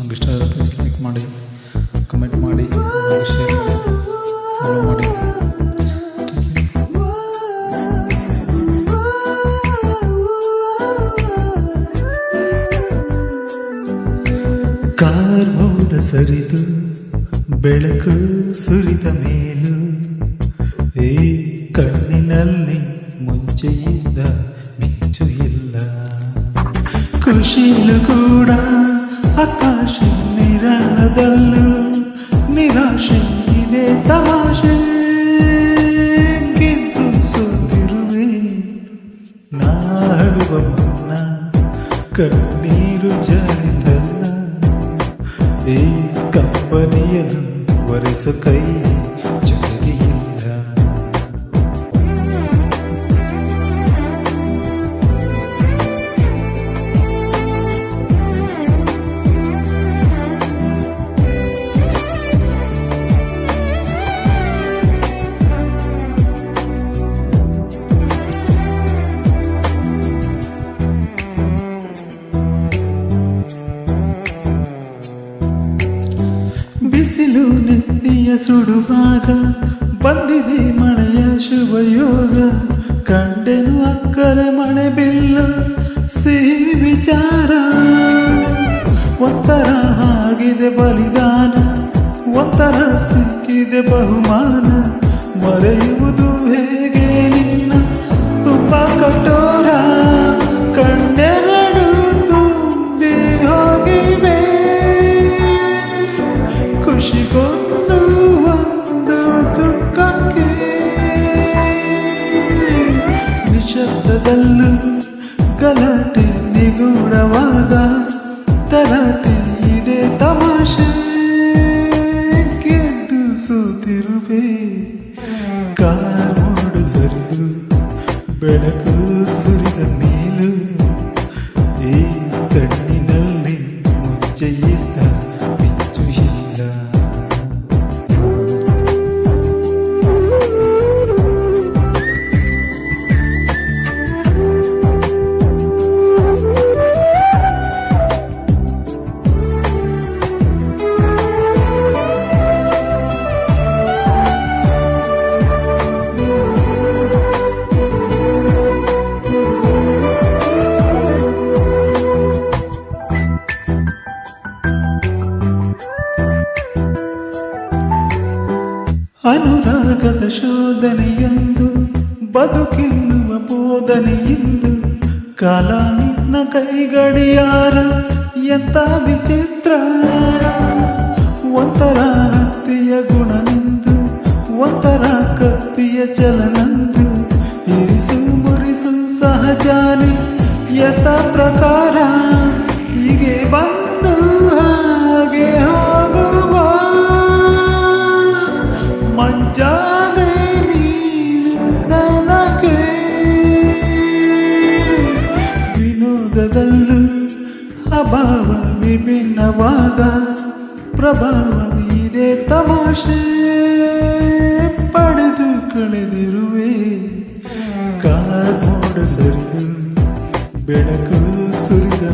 Song ಇಷ್ಟ ಆದರೆ please like ಮಾಡಿ, ಕಮೆಂಟ್ ಮಾಡಿ, ಶೇರ್ ಮಾಡಿ, ಫಾಲೋ ಮಾಡಿ. ಕಾರ್ಮೋಡ ಸರಿದು ಬೆಳಕು ಸುರಿದ ಮೇಲೂ ಈ ಕಣ್ಣಿನಲ್ಲಿ ಮುಂಚೆಯಿಂದ ಮಿಂಚು ಇಲ್ಲ. ಖುಷಿಲು ಕೂಡ ಆಕಾಶ ನಿರಣದಲ್ಲೂ ನಿರಾಶೆ ಇದೆ ತಮಾಷೆ. ಗೆದ್ದು ಸೋತಿರುವೆ ನಾಡುವ ಮುನ್ನ ಕಣ್ಣೀರು ಜಾರಿದಲ್ಲ. ಈ ಕಂಪನಿಯನ್ನು ಒರೆಸು ಕೈ ಜೊತೆಗೆ ಇಲ್ಲ. ಬಿಸಿಲು ನೆತ್ತಿಯ ಸುಡುವಾಗ ಬಂದಿದೆ ಮಳೆಯ ಶುಭ ಯೋಗ. ಕಂಡೆನು ಅಕ್ಕರೆ ಮಳೆ ಬಿಲ್ಲು ಸಿಹಿ ವಿಚಾರ. ಒಂಥರ ಆಗಿದೆ ಬಲಿದಾನ, ಒಂಥರ ಸಿಕ್ಕಿದೆ ಬಹುಮಾನ. ಮರೆಯುವುದು ಹೇಗೆ ನಿನ್ನ ತುಂಬ ಕಠೋರ. ಕಣ್ಣೆರಡು ತುಂಬಿ ಹೋಗಿವೆ ಖುಷಿಗೊಂದು ಒಂದು ದುಃಖಕ್ಕೆ. ನಿಶಬ್ದದಲ್ಲೂ ಗಲಾಟೆ ನಿಗೂಢವಾದ ತರಾಟೆ ಇದೆ ತಮಾಷೆ. ಗೆದ್ದು ಸೋತಿರುವೆ ಕಾರ್ಮೋಡ ಸರಿದು ಬೆಳಕು ಸುರಿದ ಮೇಲೂ ಈ ಕಣ್ಣಿನಲ್ಲಿ ಮುಂಚೆಯಿದ್ದ ಮಿಂಚು ಇಲ್ಲ. ಅನುರಾಗದ ಶೋಧನೆಯೊಂದು ಬದುಕೆನ್ನುವ ಬೋಧನೆಯಿಂದ ಕಾಲ ನಿನ್ನ ಕೈಗಡಿಯಾರ ಎಂತ ವಿಚಿತ್ರ. ಒಂಥರ ಹತ್ತಿಯ ಗುಣನಿಂದು ಒಂಥರ ಕತ್ತಿಯ ಚಲನಂದು ಇರಿಸು ಮುರಿಸು ಸಹಜಾನಿ ಯಥ ಪ್ರಕಾರ. ಹೀಗೆ ಬಂದು ಹಾಗೆ ಹೋಗುವ ಮಂಜಾದೆ ನೀನು ನನಗೆ. ವಿನೋದದಲ್ಲೂ ಅಭಾವ ವಿಭಿನ್ನವಾದ ಪ್ರಭಾವ ಇದೆ ತಮಾಷೆ. ಪಡೆದು ಕಳೆದಿರುವೆ ಕಾರ್ಮೋಡ ಸರಿದು ಬೆಳಕು ಸುರಿದ